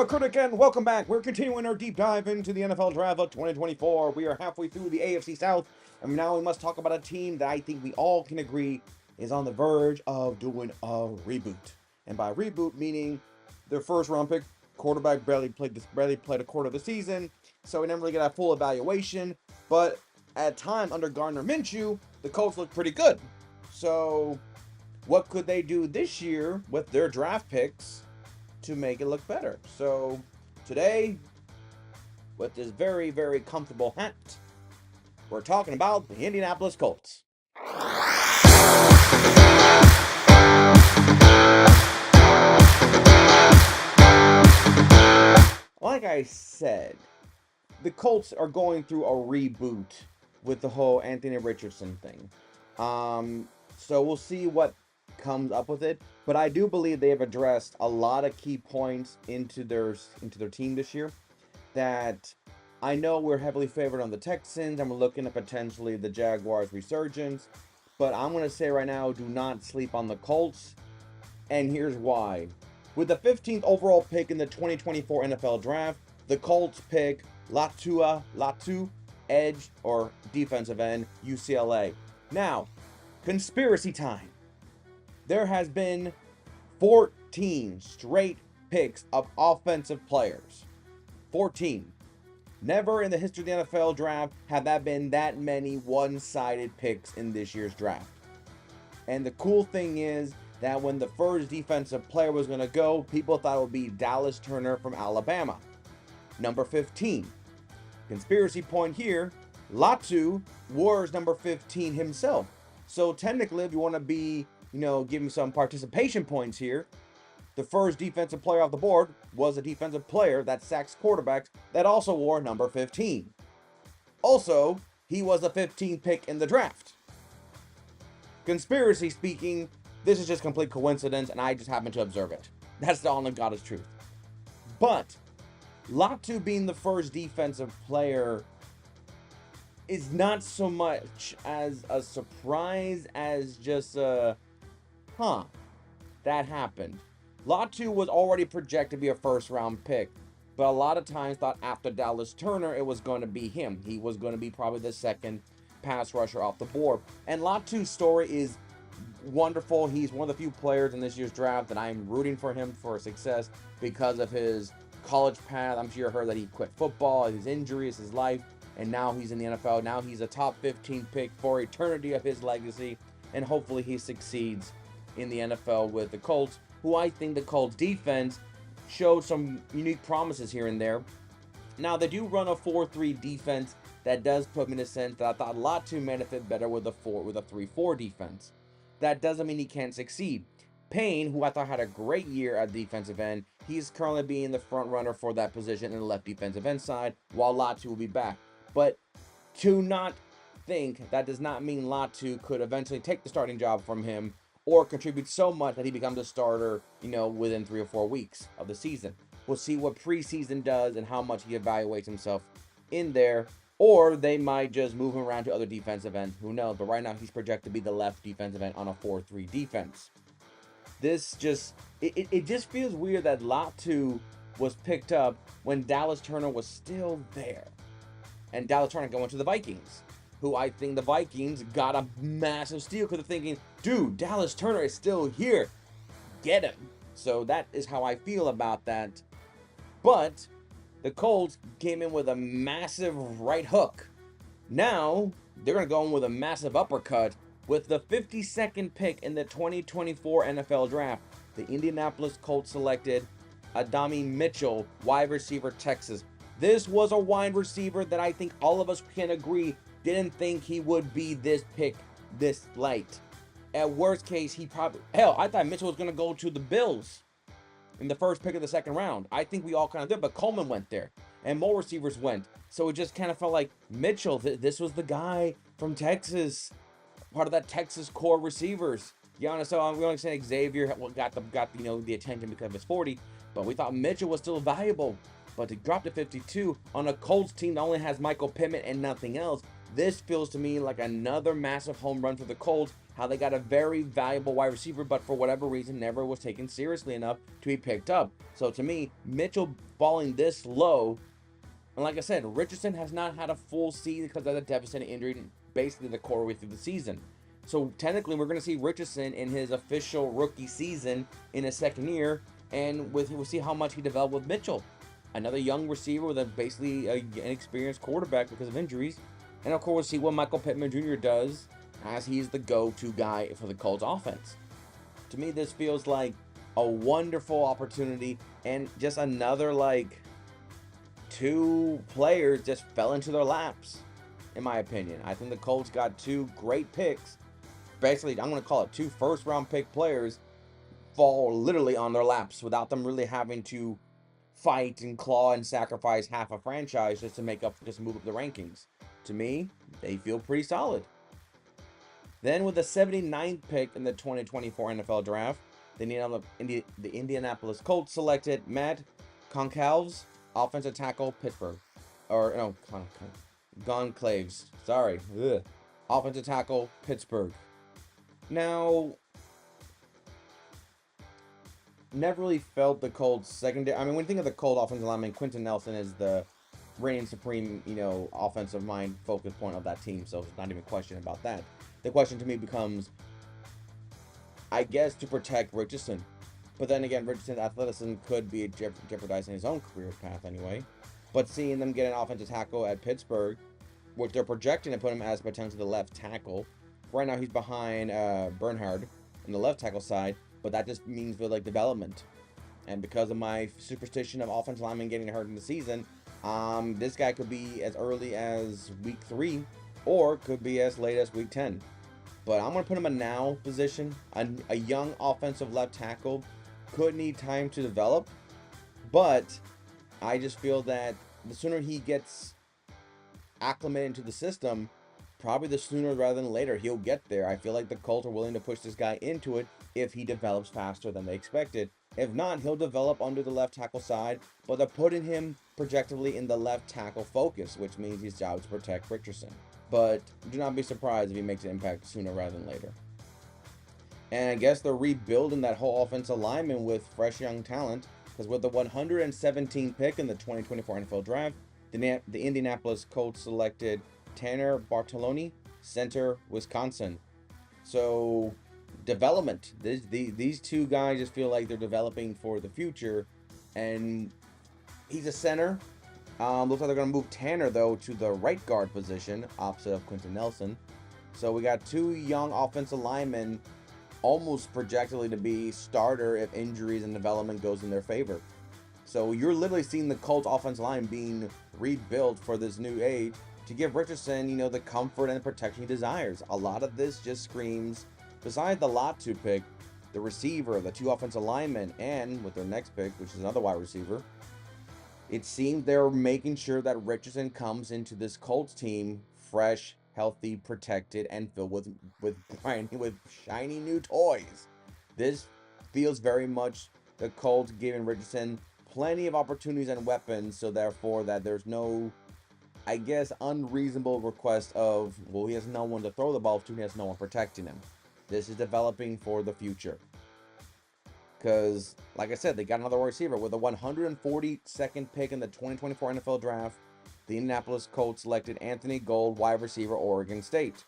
I'm a critic and welcome back. We're continuing our deep dive into the NFL Draft of 2024. We are halfway through the AFC South, and now we must talk about a team that I think we all can agree is on the verge of doing a reboot. And by reboot, meaning their first round pick quarterback barely played a quarter of the season, so we never really get a full evaluation. But at time under Gardner Minshew, the Colts looked pretty good. So what could they do this year with their draft picks to make it look better? So today, with this very, very comfortable hat, we're talking about the Indianapolis Colts. Like I said, the Colts are going through a reboot with the whole Anthony Richardson thing. So we'll see what comes up with it. But I do believe they have addressed a lot of key points into their team this year. That I know we're heavily favored on the Texans, and we're looking at potentially the Jaguars' resurgence. But I'm going to say right now, do not sleep on the Colts. And here's why. With the 15th overall pick in the 2024 NFL Draft, the Colts pick Latu, edge or defensive end, UCLA. Now, conspiracy time. There has been 14 straight picks of offensive players. 14. Never in the history of the NFL draft have that been that many one-sided picks in this year's draft. And the cool thing is that when the first defensive player was going to go, people thought it would be Dallas Turner from Alabama. Number 15. Conspiracy point here, Latu was number 15 himself. So technically, if you want to be, give me some participation points here, the first defensive player off the board was a defensive player that sacks quarterbacks that also wore number 15. Also, he was the 15th pick in the draft. Conspiracy speaking, this is just complete coincidence, and I just happen to observe it. That's the honest God's truth. But Latu being the first defensive player is not so much as a surprise as just that happened. Latu was already projected to be a first-round pick, but a lot of times thought after Dallas Turner it was going to be him. He was going to be probably the second pass rusher off the board. And Latu's story is wonderful. He's one of the few players in this year's draft that I'm rooting for him for success because of his college path. I'm sure you heard that he quit football, his injuries, his life, and now he's in the NFL. Now he's a top 15 pick for eternity of his legacy, and hopefully he succeeds in the NFL with the Colts, who I think the Colts defense showed some unique promises here and there. Now, they do run a 4-3 defense that does put me in a sense that I thought Latu may have fit better with a 3-4 defense. That doesn't mean he can't succeed. Payne, who I thought had a great year at defensive end, he's currently being the front runner for that position in the left defensive end side, while Latu will be back. But to not think, that does not mean Latu could eventually take the starting job from him or contribute so much that he becomes a starter, within 3 or 4 weeks of the season. We'll see what preseason does and how much he evaluates himself in there. Or they might just move him around to other defensive ends. Who knows? But right now, he's projected to be the left defensive end on a 4-3 defense. This just, it just feels weird that Latu was picked up when Dallas Turner was still there. And Dallas Turner going to the Vikings, who I think the Vikings got a massive steal because they're thinking, dude, Dallas Turner is still here. Get him. So that is how I feel about that. But the Colts came in with a massive right hook. Now, they're going to go in with a massive uppercut with the 52nd pick in the 2024 NFL Draft. The Indianapolis Colts selected Adami Mitchell, wide receiver, Texas. This was a wide receiver that I think all of us can agree didn't think he would be this pick this late. At worst case, I thought Mitchell was going to go to the Bills in the first pick of the second round. I think we all kind of did, but Coleman went there, and more receivers went. So it just kind of felt like Mitchell, this was the guy from Texas, part of that Texas core receivers. Yeah, so we only saying Xavier got the attention because of his 40, but we thought Mitchell was still valuable. But to drop to 52 on a Colts team that only has Michael Pittman and nothing else, This feels to me like another massive home run for the Colts. How they got a very valuable wide receiver, but for whatever reason never was taken seriously enough to be picked up. So to me, Mitchell falling this low, and like I said, Richardson has not had a full season because of the devastating injury basically the core way through the season. So technically, we're going to see Richardson in his official rookie season in his second year, and we'll see how much he developed with Mitchell, another young receiver with basically an inexperienced quarterback because of injuries, and of course we'll see what Michael Pittman Jr. does as he's the go-to guy for the Colts offense. To me, this feels like a wonderful opportunity and just another like two players just fell into their laps, in my opinion. I think the Colts got two great picks. Basically, I'm going to call it two first round pick players fall literally on their laps without them really having to fight and claw and sacrifice half a franchise just to move up the rankings. To me, they feel pretty solid. Then with the 79th pick in the 2024 NFL Draft, the Indianapolis Colts selected Matt Goncalves, offensive tackle, Pittsburgh. Or, no, Goncalves. Sorry. Ugh. Offensive tackle, Pittsburgh. Now, never really felt the Colts secondary. I mean, when you think of the Colts offensive lineman, Quentin Nelson is the reigning supreme, offensive mind focus point of that team. So it's not even a question about that. The question to me becomes, I guess, to protect Richardson. But then again, Richardson's athleticism could be jeopardizing his own career path anyway. But seeing them get an offensive tackle at Pittsburgh, which they're projecting to put him as potentially the left tackle. Right now he's behind Bernhard on the left tackle side, but that just means for like development. And because of my superstition of offensive linemen getting hurt in the season, this guy could be as early as week 3 or could be as late as week 10. But I'm going to put him in a now position. A young offensive left tackle could need time to develop, but I just feel that the sooner he gets acclimated into the system, probably the sooner rather than later he'll get there. I feel like the Colts are willing to push this guy into it if he develops faster than they expected. If not, he'll develop under the left tackle side, but they're putting him projectively in the left tackle focus, which means his job is to protect Richardson. But do not be surprised if he makes an impact sooner rather than later. And I guess they're rebuilding that whole offensive lineman with fresh young talent, because with the 117th pick in the 2024 NFL Draft, the Indianapolis Colts selected Tanner Bartoloni, center, Wisconsin. So, development. These two guys just feel like they're developing for the future. And he's a center. Looks like they're going to move Tanner, though, to the right guard position, opposite of Quentin Nelson. So, we got two young offensive linemen almost projected to be starter if injuries and development goes in their favor. So you're literally seeing the Colts offensive line being rebuilt for this new age to give Richardson, the comfort and protection he desires. A lot of this just screams, besides the lot 2 pick, the receiver, the 2 offensive linemen, and with their next pick, which is another wide receiver, it seems they're making sure that Richardson comes into this Colts team fresh, healthy, protected, and filled with shiny new toys. This feels very much the Colts giving Richardson plenty of opportunities and weapons, so therefore that there's no, I guess, unreasonable request of, well, he has no one to throw the ball to, he has no one protecting him. This is developing for the future. Because, like I said, they got another receiver. With the 142nd pick in the 2024 NFL Draft, the Indianapolis Colts selected Anthony Gold, wide receiver, Oregon State.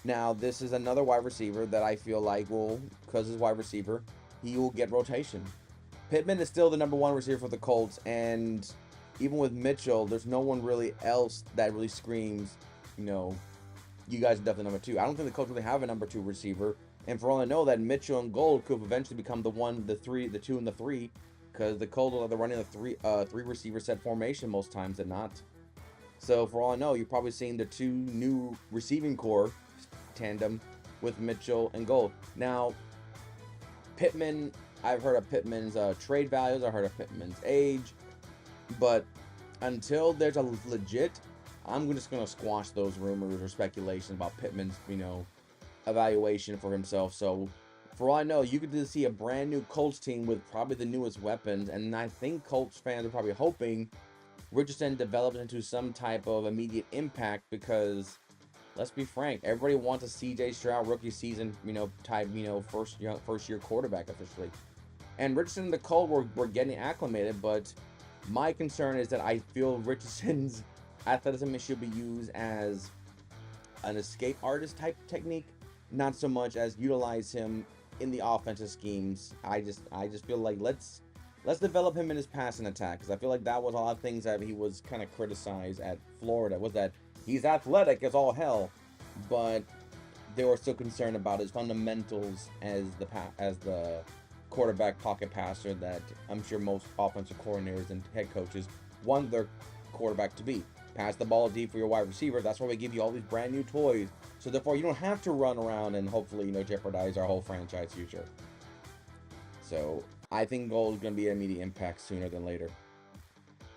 Now, this is another wide receiver that I feel like because he's wide receiver, he will get rotation. Pittman is still the number 1 receiver for the Colts, and even with Mitchell, there's no one really else that really screams, you guys are definitely number 2. I don't think the Colts really have a number 2 receiver, and for all I know, that Mitchell and Gold could eventually become the 1, the 3, the 2, and the 3, because the Colts are running a 3 receiver set formation most times than not. So for all I know, you're probably seeing the 2 new receiving core tandem with Mitchell and Gold. Now, Pittman, I've heard of Pittman's trade values, I've heard of Pittman's age, but until there's a legit, I'm just going to squash those rumors or speculations about Pittman's, evaluation for himself. So for all I know, you could see a brand new Colts team with probably the newest weapons, and I think Colts fans are probably hoping Richardson develops into some type of immediate impact because let's be frank, everybody wants a CJ Stroud rookie season, type, first year quarterback officially. And Richardson and the Colts were getting acclimated, but my concern is that I feel Richardson's athleticism should be used as an escape artist type technique, not so much as utilize him in the offensive schemes. I just feel like let's develop him in his passing attack, because I feel like that was a lot of things that he was kind of criticized at Florida, was that he's athletic as all hell, but they were still concerned about his fundamentals as the quarterback pocket passer that I'm sure most offensive coordinators and head coaches want their quarterback to be. Pass the ball deep for your wide receiver. That's why we give you all these brand new toys. So therefore, you don't have to run around and hopefully, jeopardize our whole franchise future. So I think goal is going to be an immediate impact sooner than later.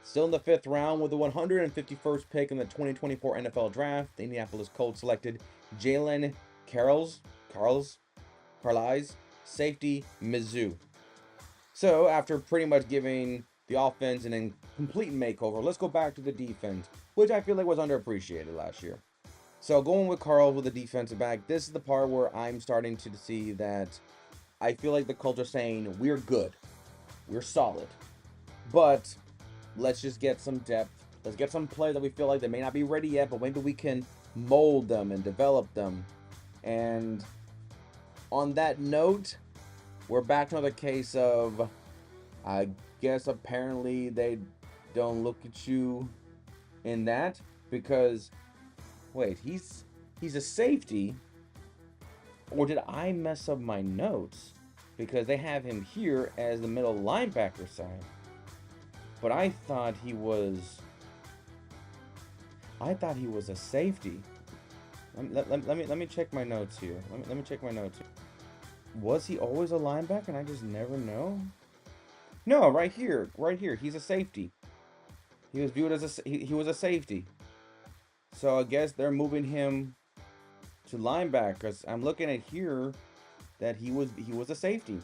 Still in the 5th round with the 151st pick in the 2024 NFL Draft, the Indianapolis Colts selected Jalen Carlies, safety, Mizzou. So after pretty much giving the offense an incomplete makeover, let's go back to the defense, which I feel like was underappreciated last year. So going with Carl with the defensive back, this is the part where I'm starting to see that I feel like the Colts are saying, we're good, we're solid, but let's just get some depth. Let's get some players that we feel like they may not be ready yet, but maybe we can mold them and develop them. And on that note, we're back to another case of, I guess apparently they don't look at you in that, because wait, he's a safety, or did I mess up my notes? Because they have him here as the middle linebacker side, but I thought he was a safety. Let me check my notes here. Let me check my notes here. Was he always a linebacker and I just never know? No, right here, he's a safety. He was viewed as he was a safety. So I guess they're moving him to linebackers. I'm looking at here that he was a safety.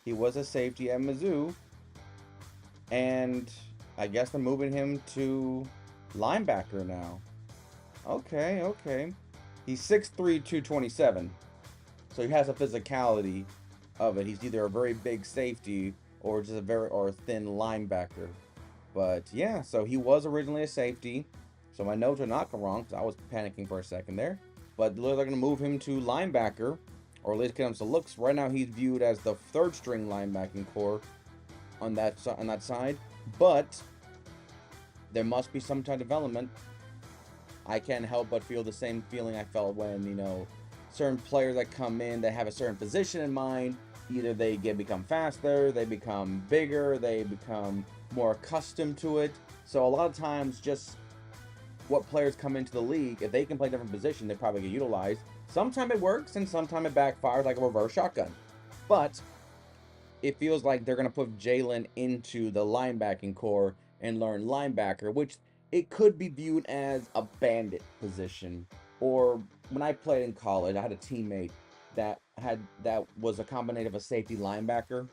He was a safety at Mizzou, and I guess they're moving him to linebacker now. Okay. He's 6'3", 227. So he has a physicality of it. He's either a very big safety or just a thin linebacker. But yeah, so he was originally a safety. So my notes are not wrong, because I was panicking for a second there. But they're going to move him to linebacker, or at least get him some looks. Right now he's viewed as the 3rd string linebacking core on that side. But there must be some type of development. I can't help but feel the same feeling I felt when, certain players that come in, they have a certain position in mind. Either they become faster, they become bigger, they become more accustomed to it. So a lot of times, just what players come into the league, if they can play a different position, they probably get utilized. Sometimes it works, and sometimes it backfires like a reverse shotgun. But it feels like they're going to put Jalen into the linebacking core and learn linebacker, which it could be viewed as a bandit position. Or when I played in college, I had a teammate that was a combination of a safety linebacker.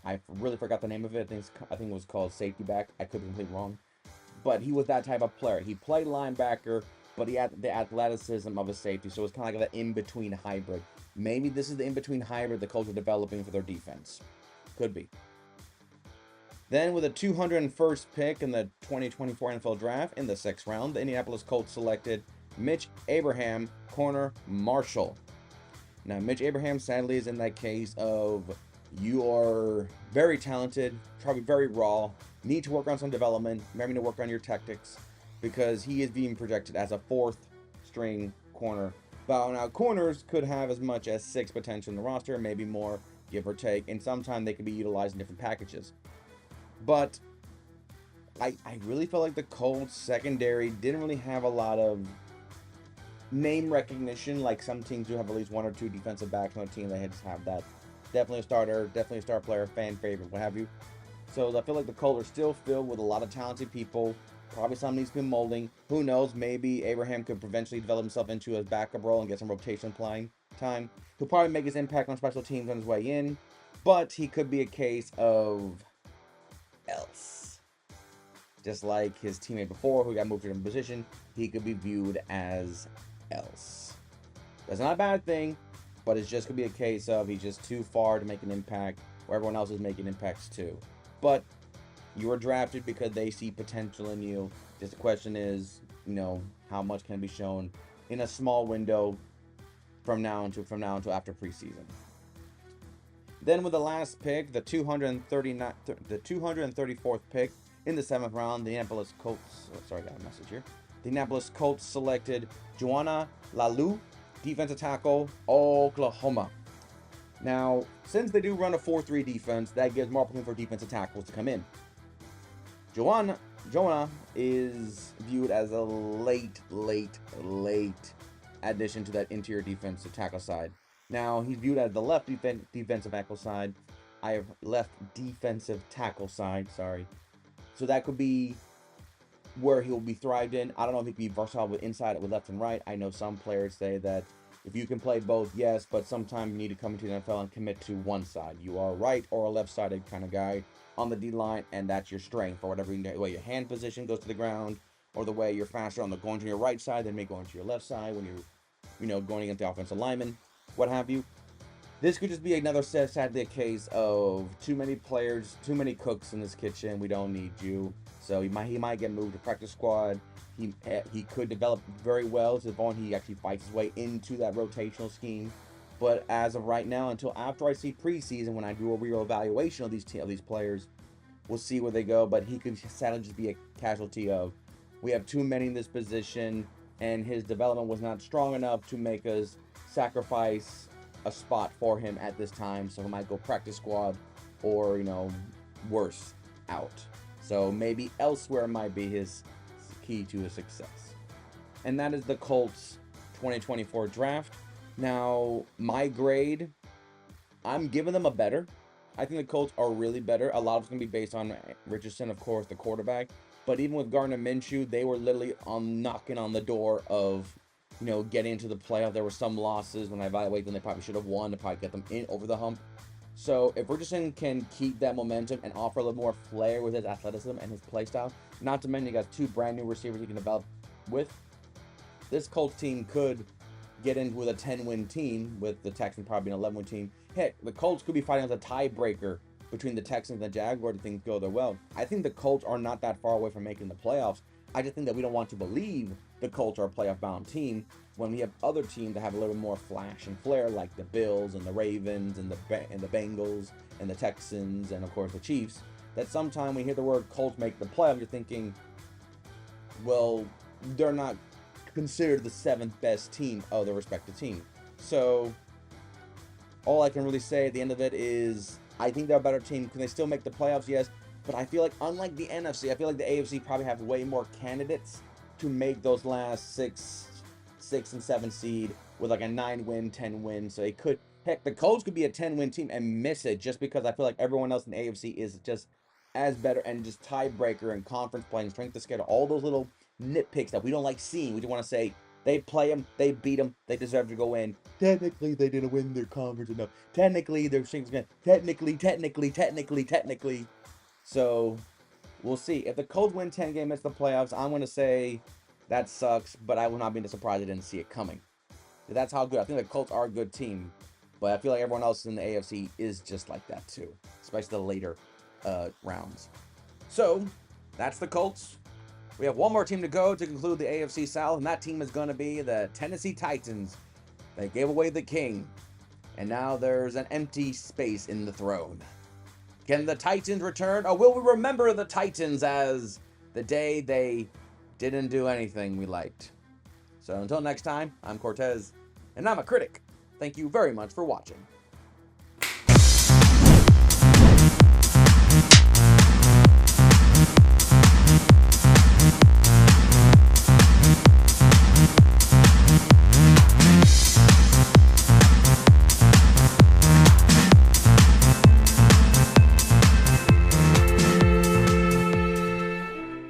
I really forgot the name of it. I think it was called safety back. I could be completely wrong. But he was that type of player. He played linebacker, but he had the athleticism of a safety. So it's kind of like the in-between hybrid. Maybe this is the in-between hybrid the Colts are developing for their defense. Could be. Then with the 201st pick in the 2024 NFL Draft in the 6th round, the Indianapolis Colts selected Mitch Abraham, corner Marshall. Now, Mitch Abraham sadly is in that case of you are very talented, probably very raw, need to work on some development, maybe to work on your tactics, because he is being projected as a 4th string corner. But now corners could have as much as 6 potential in the roster, maybe more, give or take, and sometimes they can be utilized in different packages. But I really felt like the Colts secondary didn't really have a lot of name recognition, like some teams do have at least 1 or 2 defensive backs on a team. They just have that. Definitely a starter, definitely a star player, fan favorite, what have you. So I feel like the Colts are still filled with a lot of talented people. Probably some needs to be molding. Who knows? Maybe Abraham could eventually develop himself into a backup role and get some rotation playing time. He'll probably make his impact on special teams on his way in, but he could be a case of else. Just like his teammate before who got moved to a different position, he could be viewed as else. That's not a bad thing, but it's just going to be a case of he's just too far to make an impact where everyone else is making impacts too. But you were drafted because they see potential in you. Just the question is, how much can be shown in a small window from now until after preseason. Then with the last pick, the 234th pick in the 7th round, the Indianapolis Colts. Sorry, I got a message here. The Indianapolis Colts selected Joanna Lalu, defensive tackle, Oklahoma. Now, since they do run a 4-3 defense, that gives more opportunity for defensive tackles to come in. Jonah is viewed as a late addition to that interior defensive tackle side. Now, he's viewed as the left defensive tackle side. I have left defensive tackle side, sorry. So that could be where he'll be thrived in. I don't know if he could be versatile with inside, with left and right. I know some players say that if you can play both, yes, but sometimes you need to come into the NFL and commit to one side. You are a right or a left-sided kind of guy on the D-line, and that's your strength, or whatever way your hand position goes to the ground, or the way you're faster on the going to your right side than me going to your left side when you're going against the offensive lineman, what have you. This could just be another sadly a case of too many players, too many cooks in this kitchen. We don't need you. So he might get moved to practice squad. He could develop very well to the point he actually fights his way into that rotational scheme. But as of right now, until after I see preseason, when I do a real evaluation of these players, we'll see where they go. But he could sadly just be a casualty of, we have too many in this position, and his development was not strong enough to make us sacrifice a spot for him at this time. So he might go practice squad, or worse, out. So maybe elsewhere might be his key to his success. And that is the Colts 2024 draft. Now, my grade, I'm giving them a better. I think the Colts are really better. A lot of it's going to be based on Richardson, of course, the quarterback. But even with Gardner Minshew, they were literally knocking on the door of, getting into the playoff. There were some losses. When I evaluate them, they probably should have won to probably get them in over the hump. So if Richardson can keep that momentum and offer a little more flair with his athleticism and his play style, not to mention he got 2 brand new receivers he can develop with, this Colts team could get in with a 10-win team, with the Texans probably an 11-win team. Heck, the Colts could be fighting as a tiebreaker between the Texans and the Jaguars if things go their well. I think the Colts are not that far away from making the playoffs. I just think that we don't want to believe the Colts are a playoff-bound team when we have other teams that have a little more flash and flair, like the Bills and the Ravens and the Bengals and the Texans and, of course, the Chiefs, that sometimes when you hear the word Colts make the playoffs, you're thinking, well, they're not considered the 7th best team of their respective team. So all I can really say at the end of it is I think they're a better team. Can they still make the playoffs? Yes. But I feel like, unlike the NFC, I feel like the AFC probably have way more candidates to make those last 6 and 7 seed with like a 9-win, 10-win. So it could, heck, the Colts could be a 10-win team and miss it just because I feel like everyone else in the AFC is just as better and just tiebreaker and conference play and strength of schedule. All those little nitpicks that we don't like seeing. We just want to say they play them, they beat them, they deserve to go in. Technically, they didn't win their conference enough. Technically, their strength is technically. So we'll see. If the Colts win 10 games, miss the playoffs, I'm going to say that sucks, but I will not be surprised I didn't see it coming. That's how good. I think the Colts are a good team, but I feel like everyone else in the AFC is just like that too, especially the later rounds. So that's the Colts. We have one more team to go to conclude the AFC South, and that team is going to be the Tennessee Titans. They gave away the king, and now there's an empty space in the throne. Can the Titans return, or will we remember the Titans as the day they didn't do anything we liked? So until next time, I'm Cortez, and I'm a critic. Thank you very much for watching.